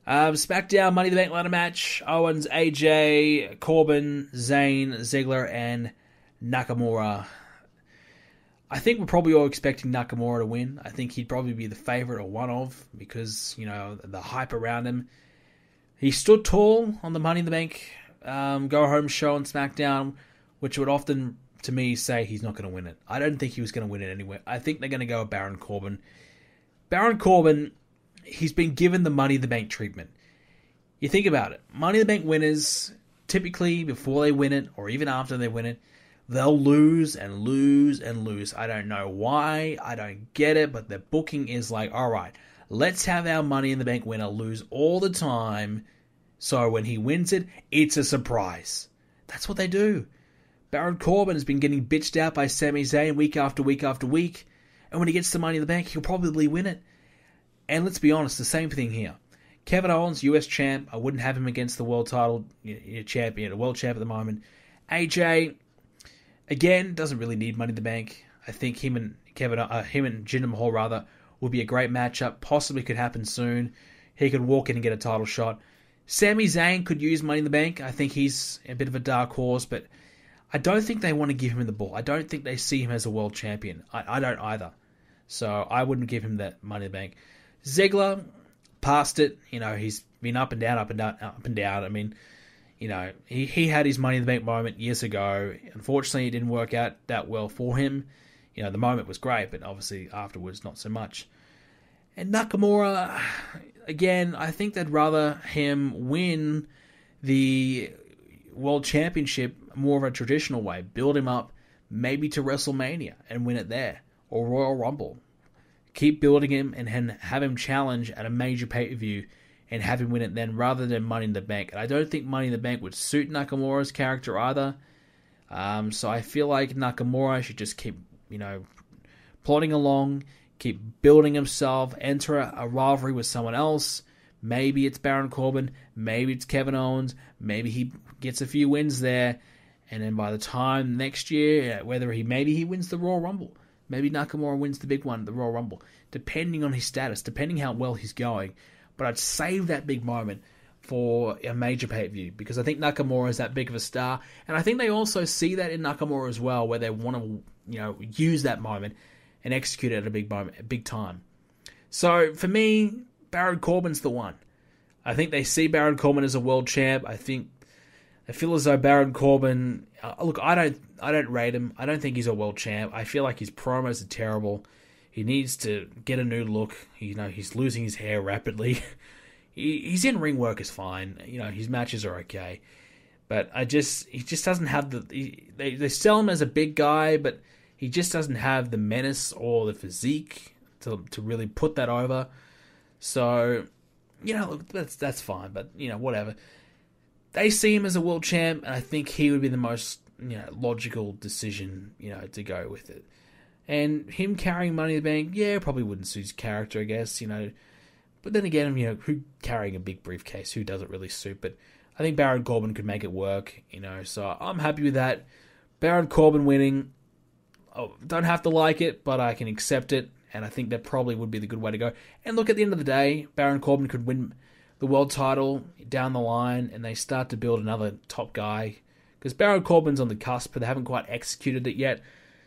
SmackDown Money in the Bank ladder match. Owens, AJ, Corbin, Zayn, Ziggler, and Nakamura. I think we're probably all expecting Nakamura to win. I think he'd probably be the favorite or one of, because, the hype around him. He stood tall on the Money in the Bank go-home show on SmackDown, which would often, to me, say he's not going to win it. I don't think he was going to win it anyway. I think they're going to go with Baron Corbin. Baron Corbin, he's been given the Money in the Bank treatment. You think about it. Money in the Bank winners, typically before they win it, or even after they win it, they'll lose and lose and lose. I don't know why. I don't get it, but the booking is like, all right, let's have our Money in the Bank winner lose all the time, so when he wins it, it's a surprise. That's what they do. Baron Corbin has been getting bitched out by Sami Zayn week after week after week, and when he gets the Money in the Bank, he'll probably win it. And let's be honest, the same thing here. Kevin Owens, US champ. I wouldn't have him against the world title champion, a world champ at the moment. AJ, again, doesn't really need Money in the Bank. I think him and Jinder Mahal rather would be a great matchup. Possibly could happen soon. He could walk in and get a title shot. Sami Zayn could use Money in the Bank. I think he's a bit of a dark horse, but I don't think they want to give him the ball. I don't think they see him as a world champion. I don't either. So I wouldn't give him that Money in the Bank. Ziggler, past it. He's been up and down, up and down, up and down. I mean, he had his Money in the Bank moment years ago. Unfortunately, it didn't work out that well for him. The moment was great, but obviously afterwards not so much. And Nakamura, again, I think they'd rather him win the World Championship more of a traditional way. Build him up maybe to WrestleMania and win it there. Or Royal Rumble. Keep building him and have him challenge at a major pay-per-view and have him win it then rather than Money in the Bank. And I don't think Money in the Bank would suit Nakamura's character either. So I feel like Nakamura should just keep, plodding along, keep building himself, enter a rivalry with someone else. Maybe it's Baron Corbin, maybe it's Kevin Owens, maybe he gets a few wins there, and then by the time next year, maybe he wins the Royal Rumble. Maybe Nakamura wins the big one, the Royal Rumble, depending on his status, depending how well he's going. But I'd save that big moment for a major pay-per-view because I think Nakamura is that big of a star, and I think they also see that in Nakamura as well, where they want to, use that moment and execute it at a big time. So for me, Baron Corbin's the one. I think they see Baron Corbin as a world champ. I feel as though Baron Corbin. Look, I don't rate him. I don't think he's a world champ. I feel like his promos are terrible. He needs to get a new look. He's losing his hair rapidly. His in-ring work is fine. His matches are okay. But he just doesn't have they sell him as a big guy, but he just doesn't have the menace or the physique to really put that over. So, look, that's fine, but, whatever. They see him as a world champ, and I think he would be the most, logical decision, to go with it. And him carrying Money in the Bank, probably wouldn't suit his character, I guess, But then again, who carrying a big briefcase, who does it really suit? But I think Baron Corbin could make it work, so I'm happy with that. Baron Corbin winning, don't have to like it, but I can accept it, and I think that probably would be the good way to go. And look, at the end of the day, Baron Corbin could win the world title down the line, and they start to build another top guy. Because Baron Corbin's on the cusp, but they haven't quite executed it yet.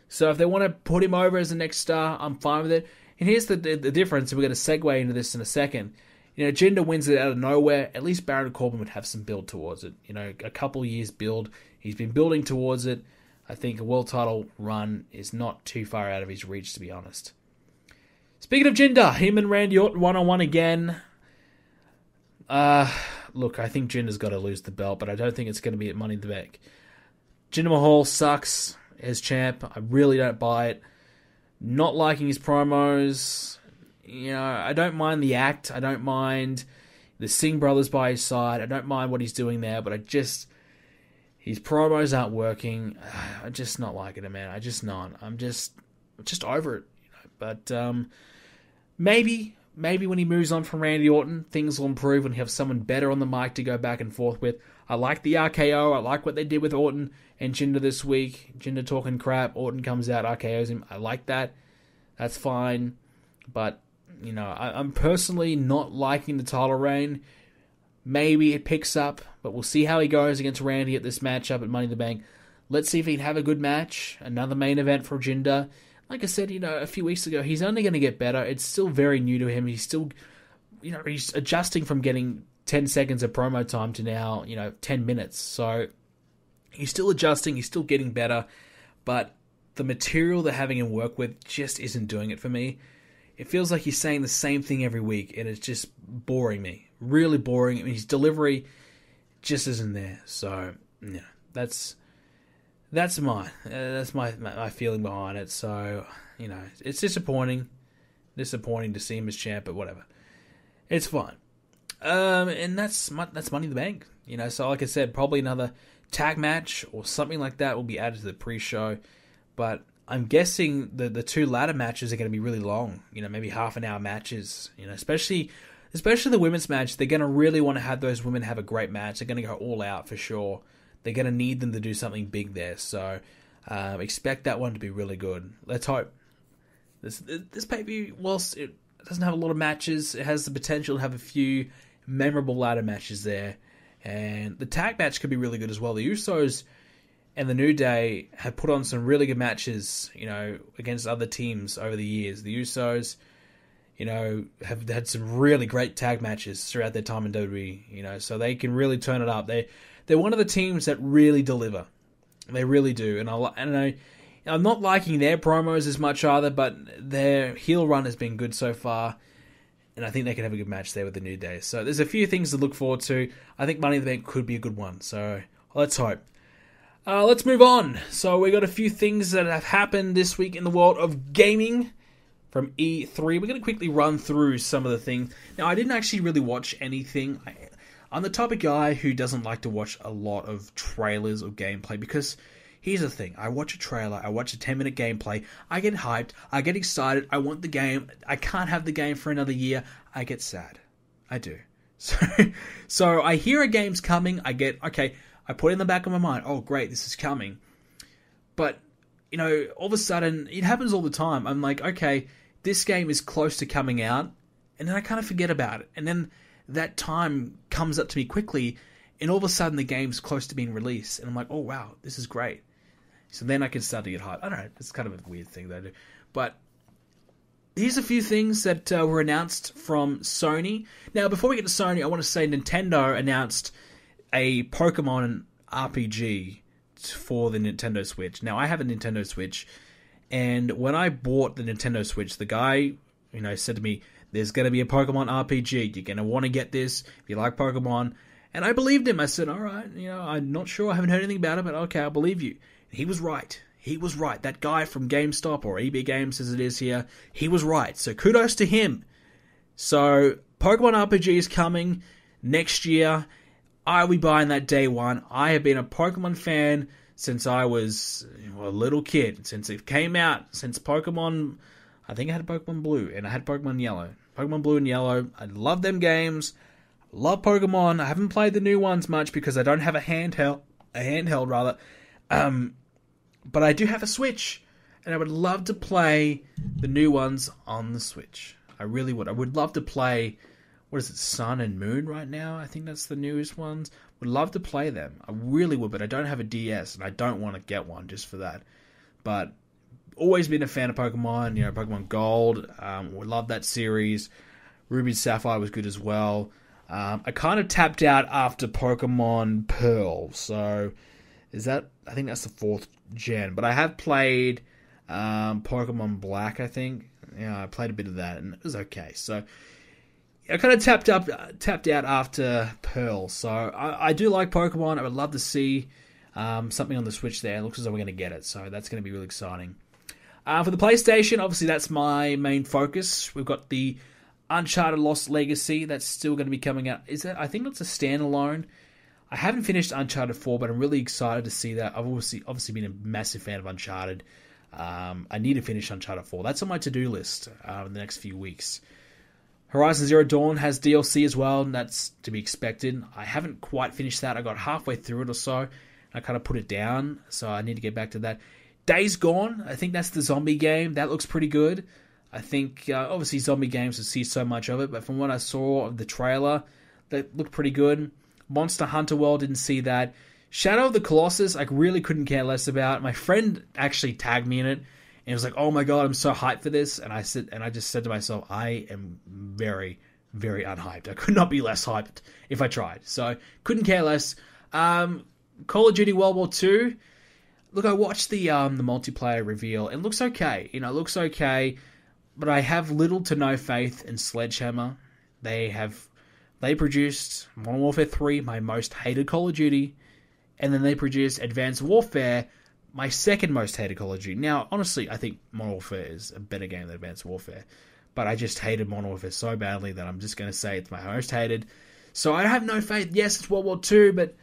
So if they want to put him over as the next star, I'm fine with it. And here's the difference, and we're going to segue into this in a second. Jinder wins it out of nowhere. At least Baron Corbin would have some build towards it. A couple years build. He's been building towards it. I think a world title run is not too far out of his reach, to be honest. Speaking of Jinder, him and Randy Orton one-on-one again. Look, I think Jinder's got to lose the belt, but I don't think it's going to be at Money in the Bank. Jinder Mahal sucks as champ. I really don't buy it. Not liking his promos. I don't mind the act. I don't mind the Singh brothers by his side. I don't mind what he's doing there, but his promos aren't working. I'm just not liking it, man. I'm just over it. But maybe when he moves on from Randy Orton, things will improve and he'll have someone better on the mic to go back and forth with. I like the RKO. I like what they did with Orton and Jinder this week. Jinder talking crap. Orton comes out, RKOs him. I like that. That's fine. But, I'm personally not liking the title reign. Maybe it picks up, but we'll see how he goes against Randy at this matchup at Money in the Bank. Let's see if he can have a good match. Another main event for Jinder. Like I said, a few weeks ago, he's only going to get better. It's still very new to him. He's still, he's adjusting from getting 10 seconds of promo time to now, 10 minutes. So he's still adjusting. He's still getting better. But the material they're having him work with just isn't doing it for me. It feels like he's saying the same thing every week, and it's just boring me. Really boring. I mean, his delivery just isn't there. So, that's my feeling behind it. So, it's disappointing to see him as champ, but whatever. It's fine. And that's Money in the Bank. So like I said, probably another tag match or something like that will be added to the pre-show. But I'm guessing the two ladder matches are going to be really long. Maybe half an hour matches. Especially the women's match. They're going to really want to have those women have a great match. They're going to go all out for sure. They're going to need them to do something big there. So expect that one to be really good. Let's hope. This pay-per-view, whilst it doesn't have a lot of matches, it has the potential to have a few memorable ladder matches there. And the tag match could be really good as well. The Usos and the New Day have put on some really good matches, against other teams over the years. The Usos, have had some really great tag matches throughout their time in WWE, so they can really turn it up. They're one of the teams that really deliver. They really do. And I'm not liking their promos as much either, but their heel run has been good so far. And I think they can have a good match there with the New Day. So there's a few things to look forward to. I think Money in the Bank could be a good one. So let's hope. Let's move on. So we got a few things that have happened this week in the world of gaming from E3. We're going to quickly run through some of the things. Now, I didn't actually really watch anything. I'm the type of guy who doesn't like to watch a lot of trailers or gameplay because here's the thing. I watch a trailer, I watch a 10-minute gameplay, I get hyped, I get excited, I want the game, I can't have the game for another year, I get sad. I do. So I hear a game's coming, I put it in the back of my mind, oh great, this is coming. But, all of a sudden, it happens all the time. I'm like, okay, this game is close to coming out, and then I kind of forget about it. And then that time comes up to me quickly, and all of a sudden the game's close to being released. And I'm like, oh wow, this is great. So then I can start to get hyped. I don't know, it's kind of a weird thing that I do. But here's a few things that were announced from Sony. Now, before we get to Sony, I want to say Nintendo announced a Pokemon RPG for the Nintendo Switch. Now, I have a Nintendo Switch, and when I bought the Nintendo Switch, the guy, said to me, there's going to be a Pokemon RPG. You're going to want to get this if you like Pokemon. And I believed him. I said, all right, I'm not sure. I haven't heard anything about it, but okay, I believe you. And he was right. He was right. That guy from GameStop, or EB Games as it is here, he was right. So kudos to him. So Pokemon RPG is coming next year. I'll be buying that day one. I have been a Pokemon fan since I was a little kid. Since it came out. Since Pokemon, I think I had Pokemon Blue and I had Pokemon Yellow. Pokemon Blue and Yellow. I love them games. Love Pokemon. I haven't played the new ones much because I don't have a handheld. But I do have a Switch, and I would love to play the new ones on the Switch. I really would. I would love to play, what is it, Sun and Moon right now? I think that's the newest ones. Would love to play them. I really would, but I don't have a DS, and I don't want to get one just for that. But always been a fan of Pokemon. Pokemon Gold. Would love that series. Ruby and Sapphire was good as well. I kind of tapped out after Pokemon Pearl, so I think that's the 4th gen. But I have played Pokemon Black, I think. I played a bit of that, and it was okay. So I kind of tapped out after Pearl. So I do like Pokemon. I would love to see something on the Switch there. It looks as though we're going to get it, so that's going to be really exciting. For the PlayStation, obviously that's my main focus. We've got the Uncharted Lost Legacy. That's still going to be coming out. I think it's a standalone. I haven't finished Uncharted 4, but I'm really excited to see that. I've obviously been a massive fan of Uncharted. I need to finish Uncharted 4. That's on my to-do list in the next few weeks. Horizon Zero Dawn has DLC as well, and that's to be expected. I haven't quite finished that. I got halfway through it or so. I kind of put it down, so I need to get back to that. Days Gone, I think that's the zombie game. That looks pretty good. I think, obviously, zombie games, I see so much of it, but from what I saw of the trailer, that looked pretty good. Monster Hunter World, didn't see that. Shadow of the Colossus, I really couldn't care less about. My friend actually tagged me in it, and he was like, oh my god, I'm so hyped for this. And I just said to myself, I am very, very unhyped. I could not be less hyped if I tried. So, couldn't care less. Call of Duty World War II. Look, I watched the multiplayer reveal. It looks okay. It looks okay. But I have little to no faith in Sledgehammer. They produced Modern Warfare 3, my most hated Call of Duty, and then they produced Advanced Warfare, my second most hated Call of Duty. Now, honestly, I think Modern Warfare is a better game than Advanced Warfare, but I just hated Modern Warfare so badly that I'm just going to say it's my most hated. So I have no faith. Yes, it's World War II, but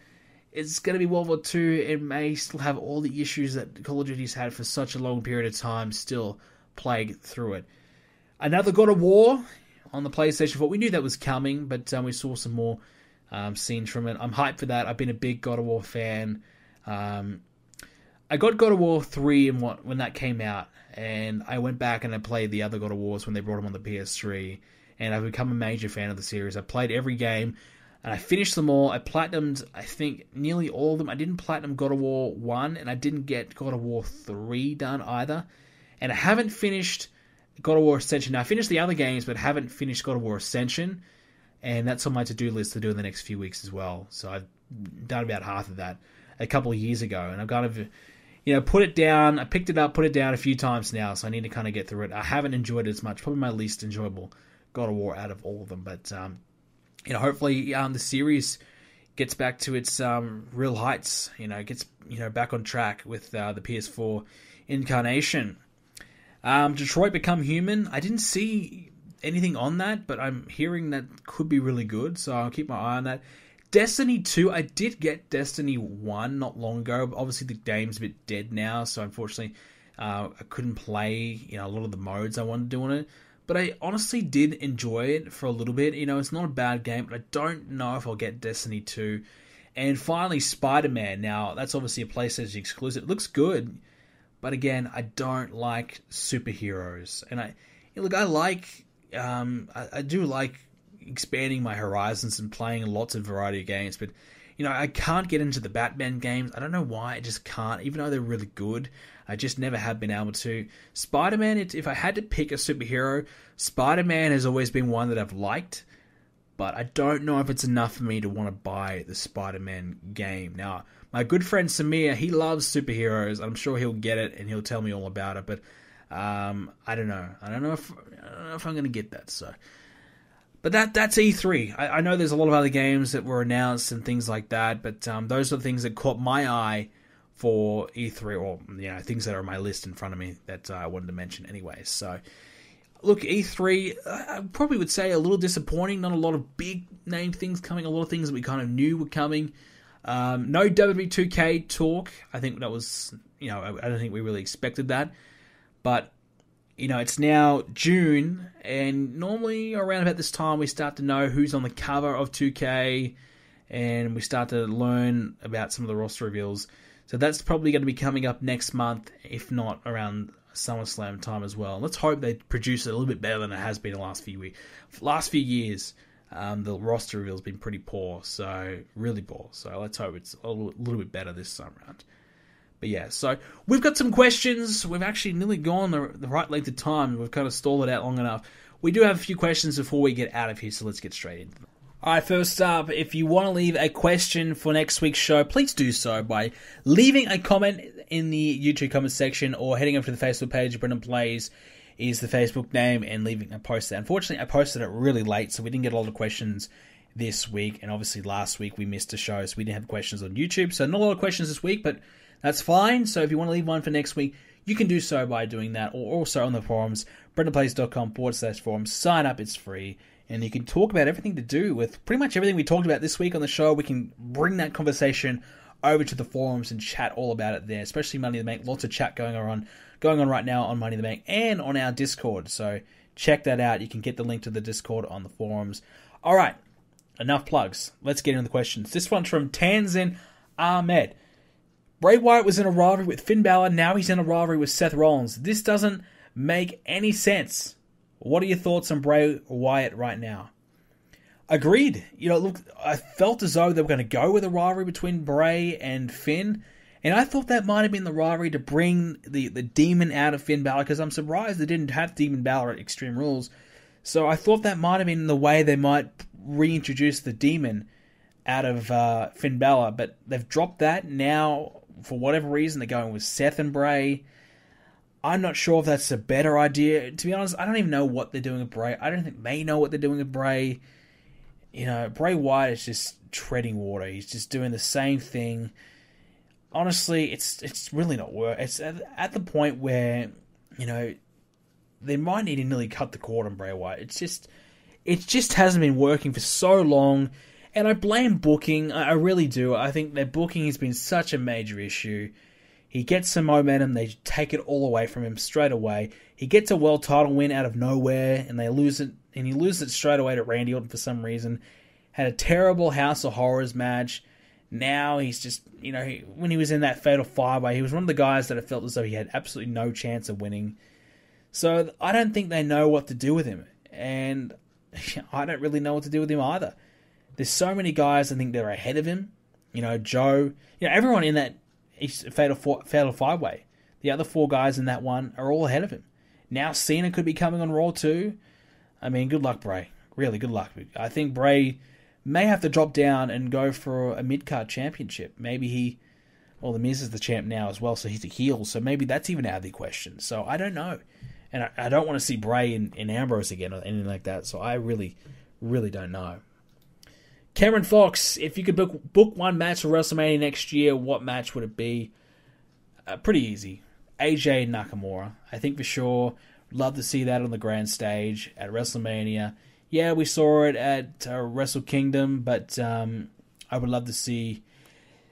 it's going to be World War II. It may still have all the issues that Call of Duty's had for such a long period of time still plague through it. Another God of War on the PlayStation 4. We knew that was coming, but we saw some more scenes from it. I'm hyped for that. I've been a big God of War fan. I got God of War 3 when that came out, and I went back and I played the other God of Wars when they brought them on the PS3, and I've become a major fan of the series. I played every game, and I finished them all. I platinumed, I think, nearly all of them. I didn't platinum God of War 1, and I didn't get God of War 3 done either. And I haven't finished God of War Ascension. Now, I finished the other games, but haven't finished God of War Ascension, and that's on my to-do list to do in the next few weeks as well. So I've done about half of that a couple of years ago, and I've kind of, put it down. I picked it up, put it down a few times now, so I need to kind of get through it. I haven't enjoyed it as much. Probably my least enjoyable God of War out of all of them, but hopefully the series gets back to its real heights. Gets back on track with the PS4 incarnation. Detroit Become Human. I didn't see anything on that, but I'm hearing that could be really good, so I'll keep my eye on that. Destiny 2, I did get Destiny 1 not long ago, but obviously the game's a bit dead now, so unfortunately I couldn't play a lot of the modes I wanted to do on it. But I honestly did enjoy it for a little bit. It's not a bad game, but I don't know if I'll get Destiny 2. And finally, Spider-Man. Now, that's obviously a PlayStation exclusive. It looks good, but again, I don't like superheroes. And I do like expanding my horizons and playing lots of variety of games, but I can't get into the Batman games. I don't know why, I just can't, even though they're really good. I just never have been able to. Spider-Man, if I had to pick a superhero, Spider-Man has always been one that I've liked, but I don't know if it's enough for me to want to buy the Spider-Man game. Now, my good friend Samir, he loves superheroes. I'm sure he'll get it and he'll tell me all about it, but I don't know. I don't know if I'm going to get that, so... But that's E3. I know there's a lot of other games that were announced and things like that, but those are the things that caught my eye for E3, or things that are on my list in front of me that I wanted to mention anyway. So, look, E3, I probably would say a little disappointing. Not a lot of big name things coming. A lot of things that we kind of knew were coming. No WWE 2K talk. I think that was, I don't think we really expected that. But it's now June, and normally around about this time we start to know who's on the cover of 2K, and we start to learn about some of the roster reveals. So that's probably going to be coming up next month, if not around SummerSlam time as well. Let's hope they produce it a little bit better than it has been the last few weeks. Last few years, the roster reveal has been pretty poor, so really poor. So let's hope it's a little bit better this time around. But yeah, so we've got some questions. We've actually nearly gone the right length of time. We've kind of stalled it out long enough. We do have a few questions before we get out of here, so let's get straight into them. Alright, first up, if you want to leave a question for next week's show, please do so by leaving a comment in the YouTube comment section or heading over to the Facebook page. BrendenPlayz is the Facebook name, and leaving a post there. Unfortunately, I posted it really late, so we didn't get a lot of questions this week, and obviously last week we missed a show, so we didn't have questions on YouTube. So not a lot of questions this week, but that's fine. So if you want to leave one for next week, you can do so by doing that, or also on the forums, BrendenPlayz.com/forums. Sign up, it's free, and you can talk about everything to do with pretty much everything we talked about this week on the show. We can bring that conversation over to the forums and chat all about it there, especially Money in the Bank. Lots of chat going on right now on Money in the Bank and on our Discord. So check that out. You can get the link to the Discord on the forums. All right, enough plugs. Let's get into the questions. This one's from Tanzan Ahmed. Bray Wyatt was in a rivalry with Finn Balor. Now he's in a rivalry with Seth Rollins. This doesn't make any sense. What are your thoughts on Bray Wyatt right now? Agreed. Look, I felt as though they were going to go with a rivalry between Bray and Finn. And I thought that might have been the rivalry to bring the demon out of Finn Balor, because I'm surprised they didn't have Demon Balor at Extreme Rules. So I thought that might have been the way they might reintroduce the demon out of Finn Balor. But they've dropped that. Now, for whatever reason, they're going with Seth and Bray. I'm not sure if that's a better idea. To be honest, I don't even know what they're doing with Bray. I don't think they know what they're doing with Bray. Bray Wyatt is just treading water. He's just doing the same thing. Honestly, it's really not worth. It's at the point where, they might need to nearly cut the cord on Bray Wyatt. It just hasn't been working for so long. And I blame booking. I really do. I think their booking has been such a major issue. He gets some momentum, they take it all away from him straight away. He gets a world title win out of nowhere, and they lose it. And he loses it straight away to Randy Orton for some reason. Had a terrible House of Horrors match. Now he's just, when he was in that Fatal 5-Way, he was one of the guys that I felt as though he had absolutely no chance of winning. So I don't think they know what to do with him. And I don't really know what to do with him either. There's so many guys I think that are ahead of him. Joe. Everyone in that Fatal 5-Way. The other 4 guys in that one are all ahead of him. Now Cena could be coming on Raw too. I mean, good luck, Bray. Really, good luck. I think Bray may have to drop down and go for a mid-card championship. Maybe The Miz is the champ now as well, so he's a heel. So maybe that's even out of the question. So I don't know. And I don't want to see Bray in Ambrose again or anything like that. So I really, really don't know. Cameron Fox, if you could book one match for WrestleMania next year, what match would it be? Pretty easy. AJ and Nakamura. I think for sure. Love to see that on the grand stage at WrestleMania. Yeah, we saw it at Wrestle Kingdom, but I would love to see.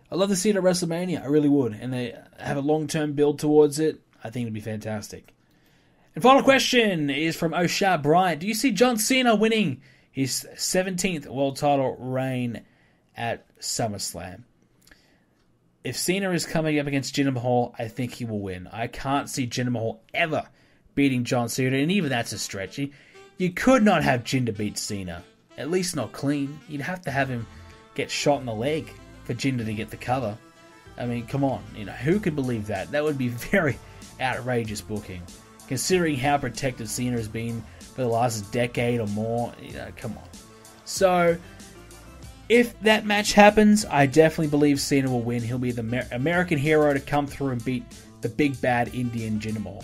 I'd love to see it at WrestleMania. I really would, and they have a long-term build towards it. I think it'd be fantastic. And final question is from O'Shea Bryant. Do you see John Cena winning his 17th world title reign at SummerSlam? If Cena is coming up against Jinder Mahal, I think he will win. I can't see Jinder Mahal ever beating John Cena, and even that's a stretch. You could not have Jinder beat Cena, at least not clean. You'd have to have him get shot in the leg for Jinder to get the cover. I mean, come on, who could believe that? That would be very outrageous booking, considering how protected Cena has been for the last decade or more. Come on. So, if that match happens, I definitely believe Cena will win. He'll be the American hero to come through and beat the big bad Indian Jinder Mahal.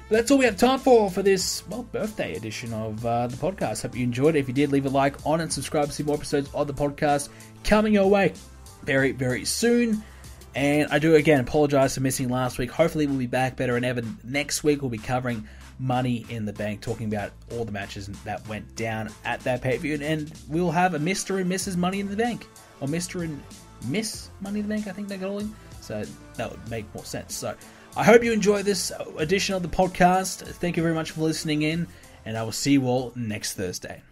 But that's all we have time for this, birthday edition of the podcast. Hope you enjoyed it. If you did, leave a like on and subscribe to see more episodes of the podcast coming your way very, very soon. And I do, again, apologize for missing last week. Hopefully we'll be back better than ever. Next week we'll be covering Money in the Bank, talking about all the matches that went down at that pay-per-view. And we'll have a Mr. and Mrs. Money in the Bank. Or Mr. and Miss Money in the Bank, I think they're calling. So that would make more sense. So I hope you enjoyed this edition of the podcast. Thank you very much for listening in. And I will see you all next Thursday.